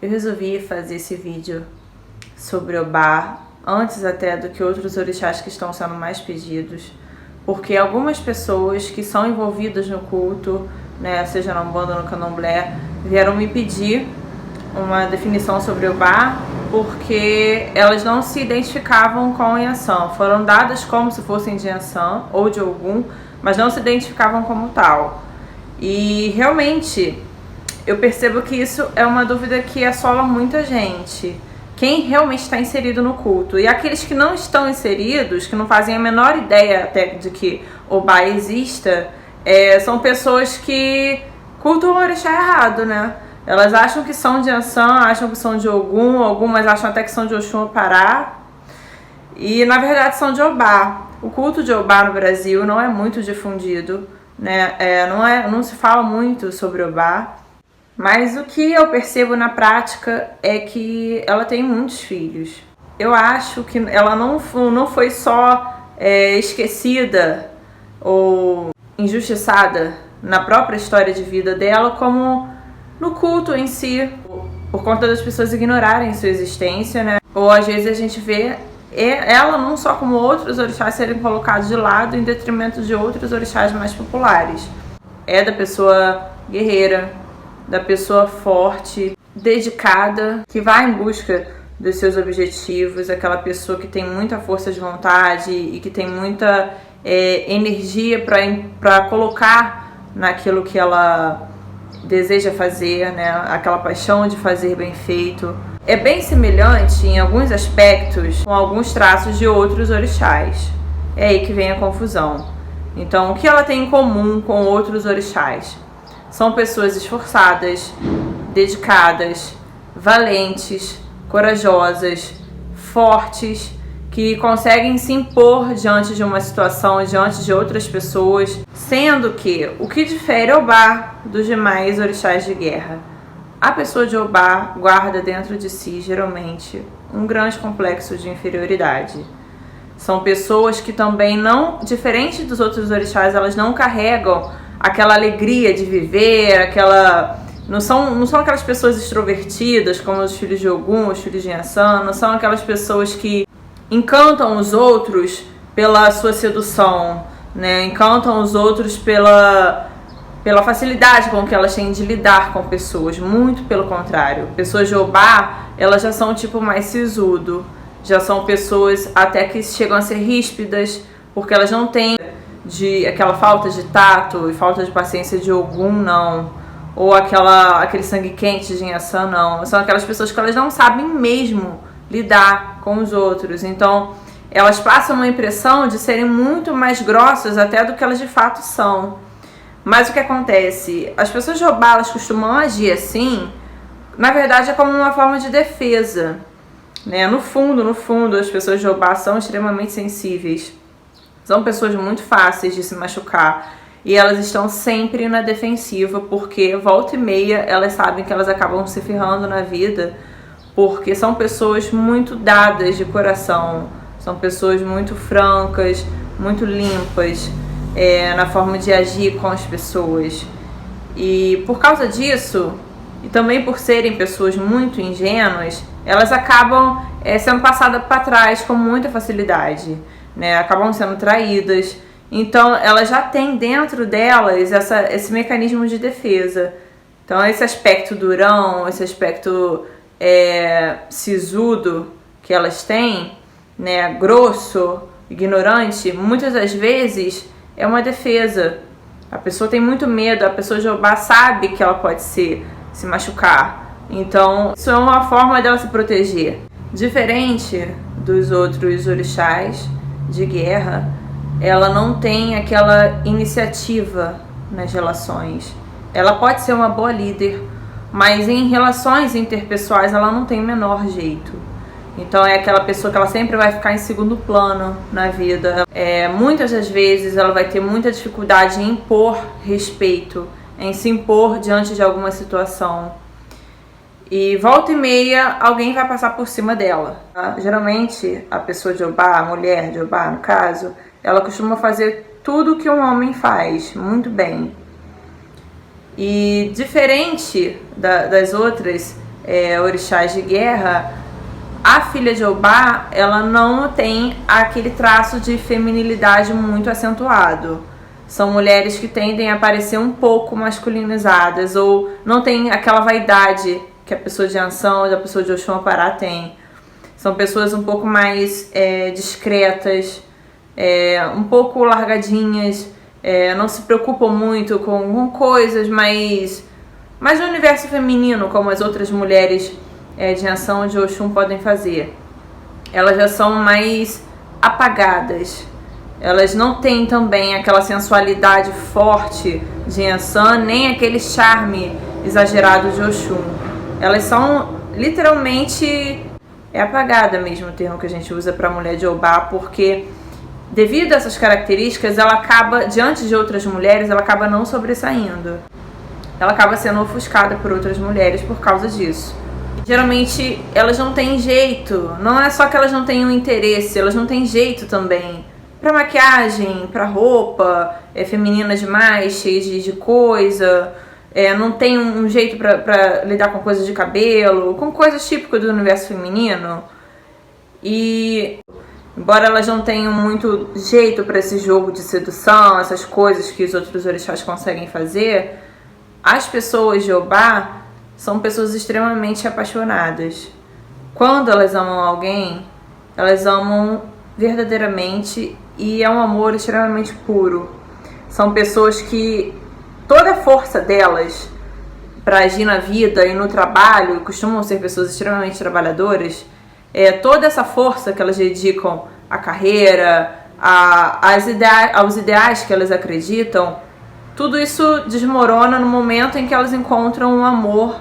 Eu resolvi fazer esse vídeo sobre Obá, antes até do que outros orixás que estão sendo mais pedidos, porque algumas pessoas que são envolvidas no culto, né, seja na Umbanda ou no Candomblé, vieram me pedir uma definição sobre Obá, porque elas não se identificavam com Yansan. Foram dadas como se fossem de Yansan ou de Ogum, mas não se identificavam como tal. E realmente eu percebo que isso é uma dúvida que assola muita gente. Quem realmente está inserido no culto. E aqueles que não estão inseridos, que não fazem a menor ideia até de que Obá exista, são pessoas que cultuam o orixá errado, né? Elas acham que são de Yansan, acham que são de Ogum, algumas acham até que são de Oxum ou Pará. E na verdade são de Obá. O culto de Obá no Brasil não é muito difundido, né? Não se fala muito sobre Obá. Mas o que eu percebo na prática é que ela tem muitos filhos. Eu acho que ela não foi só esquecida ou injustiçada na própria história de vida dela, como no culto em si, por conta das pessoas ignorarem sua existência, né? Ou às vezes a gente vê ela não só como outros orixás serem colocados de lado em detrimento de outros orixás mais populares. É da pessoa guerreira, da pessoa forte, dedicada, que vai em busca dos seus objetivos, aquela pessoa que tem muita força de vontade e que tem muita energia para colocar naquilo que ela deseja fazer, né? Aquela paixão de fazer bem feito. É bem semelhante em alguns aspectos com alguns traços de outros orixás. É aí que vem a confusão. Então, o que ela tem em comum com outros orixás? São pessoas esforçadas, dedicadas, valentes, corajosas, fortes, que conseguem se impor diante de uma situação, diante de outras pessoas, sendo que o que difere Obá dos demais orixás de guerra? A pessoa de Obá guarda dentro de si, geralmente, um grande complexo de inferioridade. São pessoas que também não, diferente dos outros orixás, elas não carregam aquela alegria de viver, não são aquelas pessoas extrovertidas como os filhos de Ogum, os filhos de Yansan, não são aquelas pessoas que encantam os outros pela sua sedução, né? Encantam os outros pela facilidade com que elas têm de lidar com pessoas, muito pelo contrário. Pessoas de Obá, elas já são tipo mais sisudo, já são pessoas até que chegam a ser ríspidas, porque elas não têm aquela falta de tato e falta de paciência de Ogum, não. Ou aquele sangue quente de Yansan, não. São aquelas pessoas que elas não sabem mesmo lidar com os outros. Então, elas passam uma impressão de serem muito mais grossas até do que elas de fato são. Mas o que acontece? As pessoas de Obá, elas costumam agir assim, na verdade é como uma forma de defesa, né? No fundo, as pessoas de Obá são extremamente sensíveis. São pessoas muito fáceis de se machucar e elas estão sempre na defensiva, porque volta e meia elas sabem que elas acabam se ferrando na vida, porque são pessoas muito dadas de coração, são pessoas muito francas, muito limpas na forma de agir com as pessoas. E por causa disso, e também por serem pessoas muito ingênuas, elas acabam sendo passadas para trás com muita facilidade, né? Acabam sendo traídas. Então elas já têm dentro delas esse mecanismo de defesa. Então esse aspecto durão, esse aspecto sisudo que elas têm, né, grosso, ignorante, muitas das vezes é uma defesa. A pessoa tem muito medo, a pessoa de Obá sabe que ela pode se machucar. Então isso é uma forma dela se proteger. Diferente dos outros orixás de guerra, ela não tem aquela iniciativa nas relações. Ela pode ser uma boa líder, mas em relações interpessoais ela não tem o menor jeito. Então é aquela pessoa que ela sempre vai ficar em segundo plano na vida. Muitas das vezes ela vai ter muita dificuldade em impor respeito, em se impor diante de alguma situação. E volta e meia alguém vai passar por cima dela, tá? Geralmente a pessoa de Obá, a mulher de Obá no caso, ela costuma fazer tudo que um homem faz, muito bem. E diferente das outras, orixás de guerra, a filha de Obá, ela não tem aquele traço de feminilidade muito acentuado. São mulheres que tendem a parecer um pouco masculinizadas, ou não tem aquela vaidade que a pessoa de Ansan, da pessoa de Oxum-Apará tem. São pessoas um pouco mais discretas, um pouco largadinhas, não se preocupam muito com coisas mais no universo feminino, como as outras mulheres de Ansan ou de Oxum podem fazer. Elas já são mais apagadas. Elas não têm também aquela sensualidade forte de Ansan, nem aquele charme exagerado de Oxum. Elas são literalmente apagada mesmo, o termo que a gente usa para mulher de Obá, porque devido a essas características, ela acaba, diante de outras mulheres, ela acaba não sobressaindo. Ela acaba sendo ofuscada por outras mulheres por causa disso. Geralmente, elas não têm jeito. Não é só que elas não tenham interesse, elas não têm jeito também. Pra maquiagem, pra roupa, feminina demais, cheia de coisa. Não tem um jeito pra lidar com coisas de cabelo, com coisas típicas do universo feminino. E embora elas não tenham muito jeito pra esse jogo de sedução, essas coisas que os outros orixás conseguem fazer, as pessoas de Obá são pessoas extremamente apaixonadas. Quando elas amam alguém, elas amam verdadeiramente e é um amor extremamente puro. São pessoas que toda a força delas para agir na vida e no trabalho, costumam ser pessoas extremamente trabalhadoras, toda essa força que elas dedicam à carreira, aos ideais que elas acreditam, tudo isso desmorona no momento em que elas encontram um amor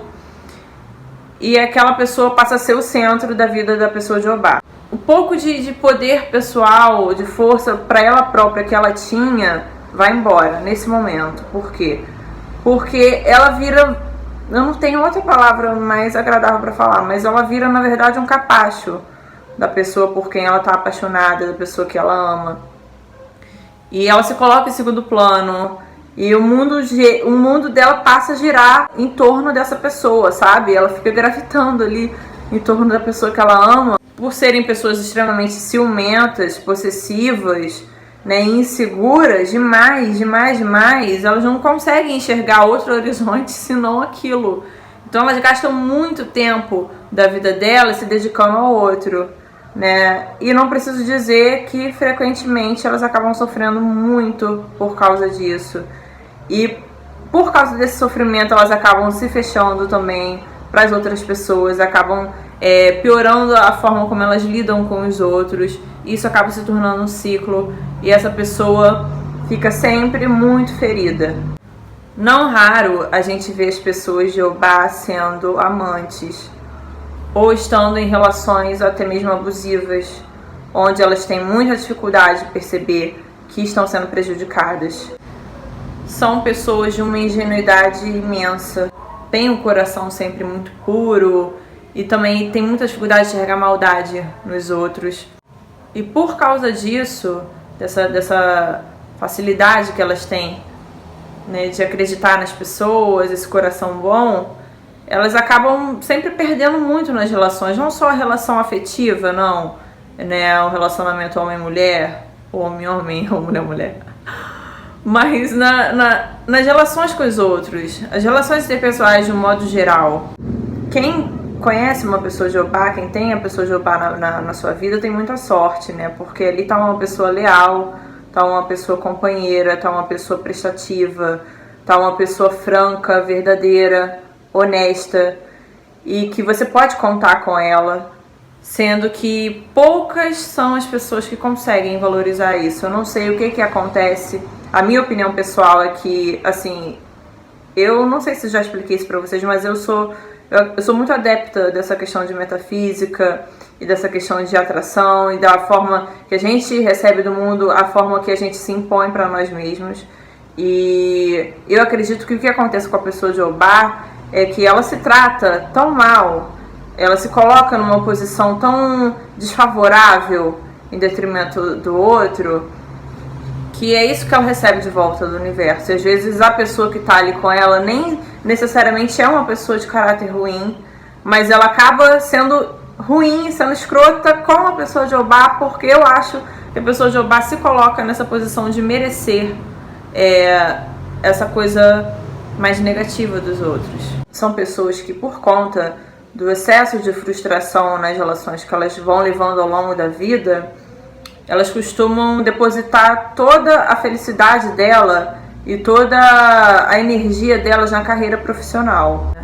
e aquela pessoa passa a ser o centro da vida da pessoa de Obá. O pouco de poder pessoal, de força para ela própria que ela tinha, vai embora nesse momento. Por quê? Porque ela vira, eu não tenho outra palavra mais agradável para falar, mas ela vira, na verdade, um capacho da pessoa por quem ela está apaixonada, da pessoa que ela ama. E ela se coloca em segundo plano. E o mundo dela passa a girar em torno dessa pessoa, sabe? Ela fica gravitando ali em torno da pessoa que ela ama. Por serem pessoas extremamente ciumentas, possessivas, né, inseguras, demais, elas não conseguem enxergar outro horizonte senão aquilo. Então elas gastam muito tempo da vida delas se dedicando ao outro, né? E não preciso dizer que frequentemente elas acabam sofrendo muito por causa disso. E por causa desse sofrimento elas acabam se fechando também para as outras pessoas, acabam piorando a forma como elas lidam com os outros. Isso acaba se tornando um ciclo e essa pessoa fica sempre muito ferida. Não raro a gente vê as pessoas de Obá sendo amantes ou estando em relações até mesmo abusivas, onde elas têm muita dificuldade de perceber que estão sendo prejudicadas. São pessoas de uma ingenuidade imensa, têm o coração sempre muito puro e também tem muita dificuldade de enxergar maldade nos outros. E por causa disso, dessa facilidade que elas têm, né, de acreditar nas pessoas, esse coração bom, elas acabam sempre perdendo muito nas relações, não só a relação afetiva, não, né, o relacionamento homem-mulher, homem-homem ou mulher-mulher, mas nas relações com os outros, as relações interpessoais de um modo geral. Quem conhece uma pessoa de Obá, quem tem a pessoa de Obá na sua vida tem muita sorte, né, porque ali tá uma pessoa leal, tá uma pessoa companheira, tá uma pessoa prestativa, tá uma pessoa franca, verdadeira, honesta e que você pode contar com ela, sendo que poucas são as pessoas que conseguem valorizar isso. Eu não sei o que acontece. A minha opinião pessoal é que, assim, eu não sei se já expliquei isso pra vocês, mas eu sou muito adepta dessa questão de metafísica e dessa questão de atração e da forma que a gente recebe do mundo, a forma que a gente se impõe para nós mesmos. E eu acredito que o que acontece com a pessoa de Obá é que ela se trata tão mal, ela se coloca numa posição tão desfavorável em detrimento do outro, que é isso que ela recebe de volta do universo. E às vezes a pessoa que está ali com ela nem necessariamente é uma pessoa de caráter ruim, mas ela acaba sendo ruim, sendo escrota com a pessoa de Obá, porque eu acho que a pessoa de Obá se coloca nessa posição de merecer essa coisa mais negativa dos outros. São pessoas que, por conta do excesso de frustração nas relações que elas vão levando ao longo da vida, elas costumam depositar toda a felicidade dela e toda a energia delas na carreira profissional.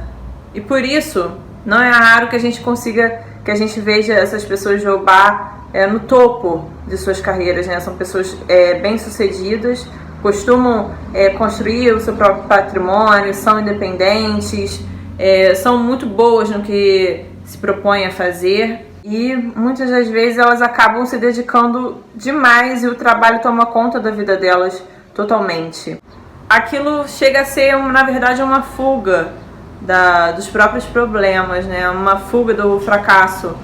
E por isso, não é raro que a gente veja essas pessoas de Obá no topo de suas carreiras, né? São pessoas bem-sucedidas, costumam construir o seu próprio patrimônio, são independentes, são muito boas no que se propõem a fazer e muitas das vezes elas acabam se dedicando demais e o trabalho toma conta da vida delas totalmente. Aquilo chega a ser, na verdade, uma fuga dos próprios problemas, né? Uma fuga do fracasso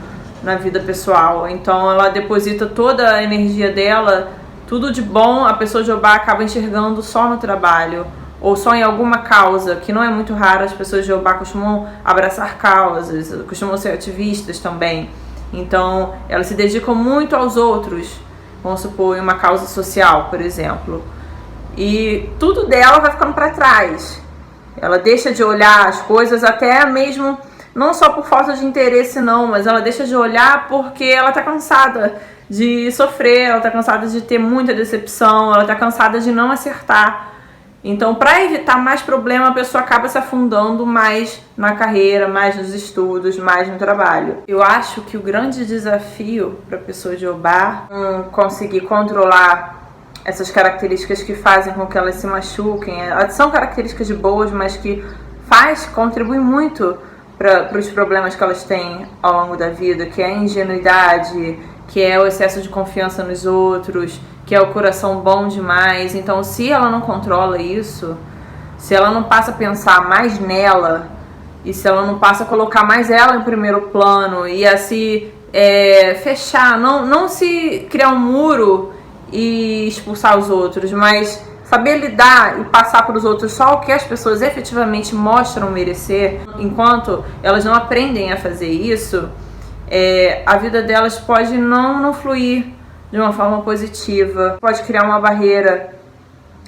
na vida pessoal. Então ela deposita toda a energia dela, tudo de bom a pessoa de Obá acaba enxergando só no trabalho ou só em alguma causa, que não é muito raro. As pessoas de Obá costumam abraçar causas, costumam ser ativistas também. Então elas se dedicam muito aos outros, vamos supor, em uma causa social, por exemplo. E tudo dela vai ficando para trás. Ela deixa de olhar as coisas até mesmo, não só por falta de interesse não, mas ela deixa de olhar porque ela tá cansada de sofrer, ela tá cansada de ter muita decepção, ela tá cansada de não acertar. Então, para evitar mais problema, a pessoa acaba se afundando mais na carreira, mais nos estudos, mais no trabalho. Eu acho que o grande desafio para a pessoa de Obá conseguir controlar essas características que fazem com que elas se machuquem, são características boas, mas que contribuem muito para os problemas que elas têm ao longo da vida, que é a ingenuidade, que é o excesso de confiança nos outros, que é o coração bom demais. Então, se ela não controla isso, se ela não passa a pensar mais nela, e se ela não passa a colocar mais ela em primeiro plano e a se fechar, não se criar um muro e expulsar os outros, mas saber lidar e passar para os outros só o que as pessoas efetivamente mostram merecer, enquanto elas não aprendem a fazer isso, a vida delas pode não fluir de uma forma positiva, pode criar uma barreira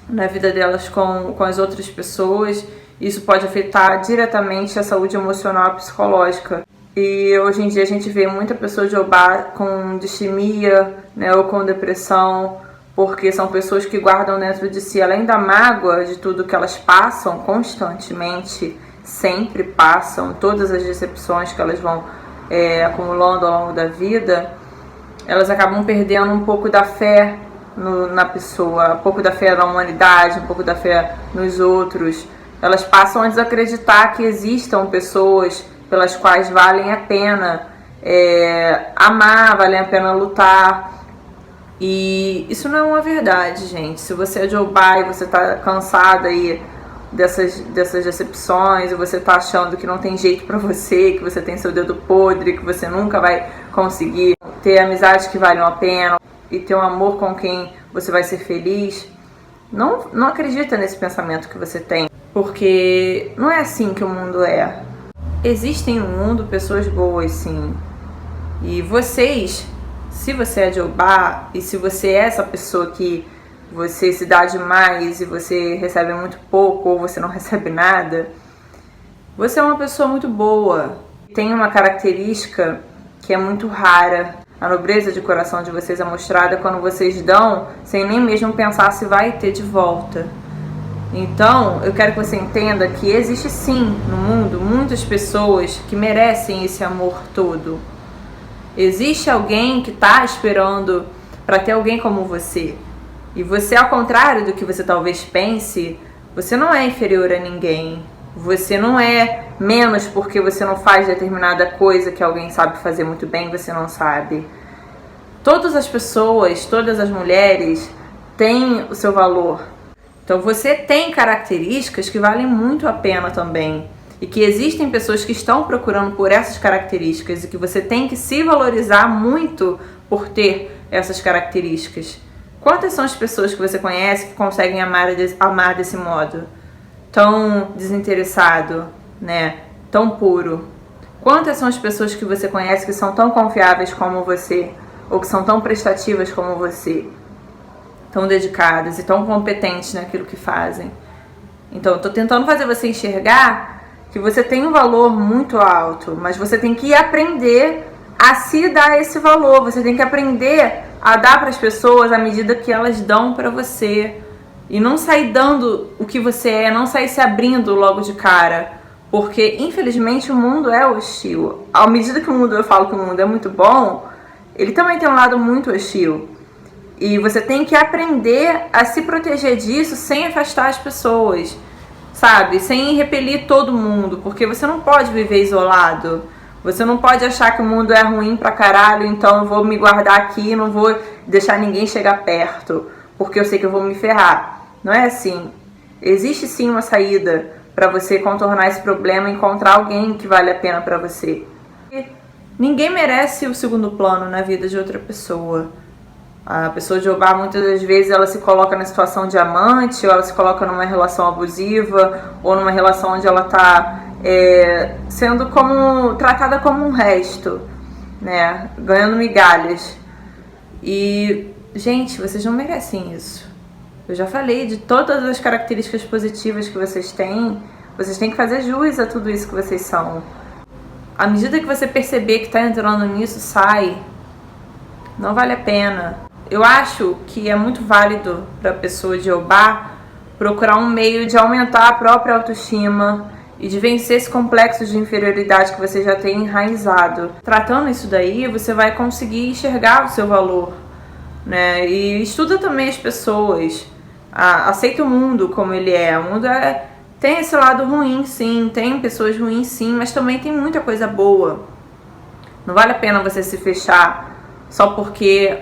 na vida delas com as outras pessoas. Isso pode afetar diretamente a saúde emocional e psicológica. E hoje em dia a gente vê muita pessoa de Obá com distimia, né, ou com depressão, porque são pessoas que guardam dentro de si, além da mágoa de tudo que elas passam constantemente, sempre passam, todas as decepções que elas vão acumulando ao longo da vida, elas acabam perdendo um pouco da fé na pessoa, um pouco da fé na humanidade, um pouco da fé nos outros. Elas passam a desacreditar que existam pessoas pelas quais valem a pena amar, valem a pena lutar. E isso não é uma verdade, gente. Se você é de Obá e você está cansada aí dessas decepções, e você está achando que não tem jeito para você, que você tem seu dedo podre, que você nunca vai conseguir ter amizades que valham a pena e ter um amor com quem você vai ser feliz, não acredita nesse pensamento que você tem, porque não é assim que o mundo é. Existem no mundo pessoas boas, sim. E vocês, se você é de Obá e se você é essa pessoa que você se dá demais e você recebe muito pouco ou você não recebe nada, você é uma pessoa muito boa. Tem uma característica que é muito rara. A nobreza de coração de vocês é mostrada quando vocês dão sem nem mesmo pensar se vai ter de volta. Então, eu quero que você entenda que existe sim no mundo muitas pessoas que merecem esse amor todo. Existe alguém que está esperando para ter alguém como você. E você, ao contrário do que você talvez pense, você não é inferior a ninguém. Você não é menos porque você não faz determinada coisa que alguém sabe fazer muito bem, você não sabe. Todas as pessoas, todas as mulheres têm o seu valor. Então você tem características que valem muito a pena também. E que existem pessoas que estão procurando por essas características e que você tem que se valorizar muito por ter essas características. Quantas são as pessoas que você conhece que conseguem amar desse modo? Tão desinteressado, né? Tão puro. Quantas são as pessoas que você conhece que são tão confiáveis como você, ou que são tão prestativas como você, tão dedicadas e tão competentes naquilo que fazem? Então, eu tô tentando fazer você enxergar que você tem um valor muito alto, mas você tem que aprender a se dar esse valor. Você tem que aprender a dar para as pessoas à medida que elas dão para você. E não sair dando o que você é, não sair se abrindo logo de cara. Porque, infelizmente, o mundo é hostil. À medida que eu falo que o mundo é muito bom, ele também tem um lado muito hostil. E você tem que aprender a se proteger disso sem afastar as pessoas, sabe? Sem repelir todo mundo, porque você não pode viver isolado. Você não pode achar que o mundo é ruim pra caralho, então eu vou me guardar aqui e não vou deixar ninguém chegar perto, porque eu sei que eu vou me ferrar. Não é assim. Existe sim uma saída pra você contornar esse problema e encontrar alguém que vale a pena pra você. Ninguém merece o segundo plano na vida de outra pessoa. A pessoa de Jeová, muitas das vezes, ela se coloca na situação de amante, ou ela se coloca numa relação abusiva, ou numa relação onde ela está sendo tratada como um resto, né? Ganhando migalhas. E, gente, vocês não merecem isso. Eu já falei de todas as características positivas que vocês têm que fazer jus a tudo isso que vocês são. À medida que você perceber que está entrando nisso, sai. Não vale a pena. Eu acho que é muito válido para a pessoa de Jeová procurar um meio de aumentar a própria autoestima e de vencer esse complexo de inferioridade que você já tem enraizado. Tratando isso daí, você vai conseguir enxergar o seu valor, né? E estuda também as pessoas. Aceita o mundo como ele é. O mundo tem esse lado ruim, sim. Tem pessoas ruins, sim. Mas também tem muita coisa boa. Não vale a pena você se fechar só porque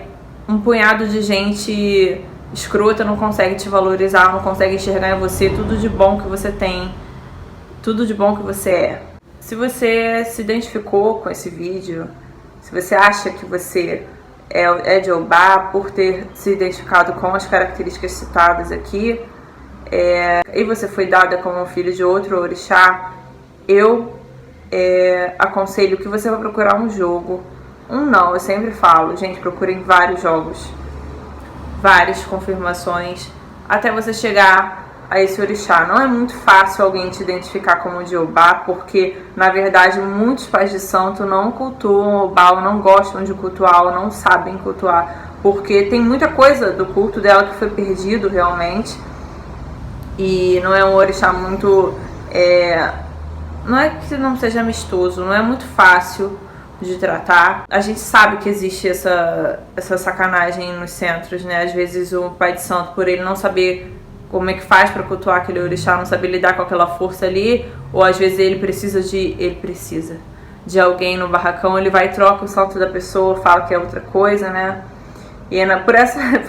um punhado de gente escrota não consegue te valorizar, não consegue enxergar em você tudo de bom que você tem, tudo de bom que você é. Se você se identificou com esse vídeo, se você acha que você é de Jeová por ter se identificado com as características citadas aqui, e você foi dada como um filho de outro orixá, eu aconselho que você vá procurar um jogo. Eu sempre falo, gente, procurem vários jogos, várias confirmações, até você chegar a esse orixá. Não é muito fácil alguém te identificar como de Obá, porque, na verdade, muitos pais de santo não cultuam Obá, ou não gostam de cultuar, ou não sabem cultuar, porque tem muita coisa do culto dela que foi perdido, realmente, e não é um orixá muito... não é que não seja amistoso, não é muito fácil de tratar. A gente sabe que existe essa sacanagem nos centros, né? Às vezes o pai de santo, por ele não saber como é que faz para cultuar aquele orixá, não saber lidar com aquela força ali, ou às vezes ele precisa de alguém no barracão, ele vai e troca o santo da pessoa, fala que é outra coisa, né? E por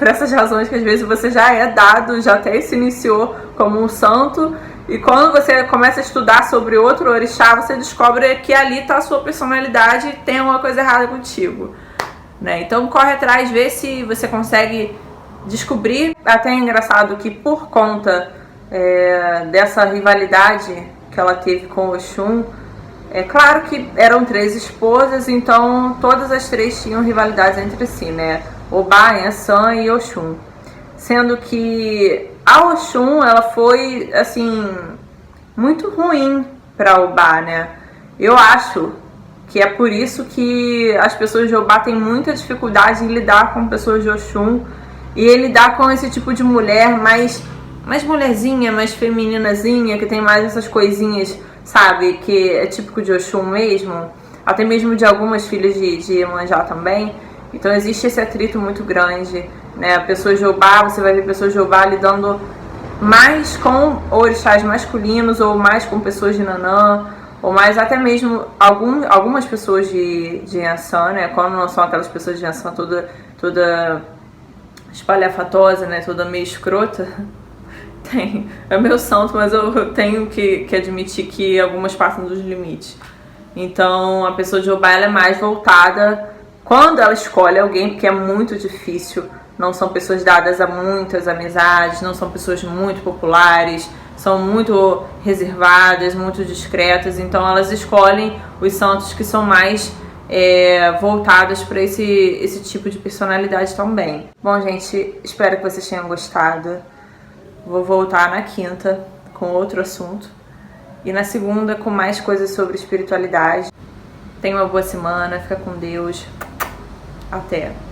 essas razões que às vezes você já é dado, já até se iniciou como um santo, e quando você começa a estudar sobre outro orixá, você descobre que ali está a sua personalidade e tem alguma coisa errada contigo, né? Então corre atrás, vê se você consegue descobrir. Até é engraçado que por conta dessa rivalidade que ela teve com o Oxum, é claro que eram 3 esposas, então todas as 3 tinham rivalidades entre si, né? Obá, Yansan e Oxum. Sendo que a Oxum, ela foi, assim, muito ruim para Obá, né? Eu acho que é por isso que as pessoas de Obá têm muita dificuldade em lidar com pessoas de Oxum e lidar com esse tipo de mulher mais mulherzinha, mais femininazinha, que tem mais essas coisinhas, sabe? Que é típico de Oxum mesmo, até mesmo de algumas filhas de Iemanjá também. Então existe esse atrito muito grande, né? A pessoa de Jeová, você vai ver pessoas de Jeová lidando mais com orixás masculinos ou mais com pessoas de Nanã, ou mais até mesmo algumas pessoas de Yansan, né? Quando não são aquelas pessoas de Yansan toda espalhafatosa, né? Toda meio escrota. É meu santo, mas eu tenho que admitir que algumas passam dos limites. Então a pessoa de Jeová, ela é mais voltada quando ela escolhe alguém, porque é muito difícil. Não são pessoas dadas a muitas amizades, não são pessoas muito populares, são muito reservadas, muito discretas, então elas escolhem os santos que são mais voltados para esse tipo de personalidade também. Bom, gente, espero que vocês tenham gostado. Vou voltar na quinta com outro assunto e na segunda com mais coisas sobre espiritualidade. Tenha uma boa semana, fica com Deus. Até!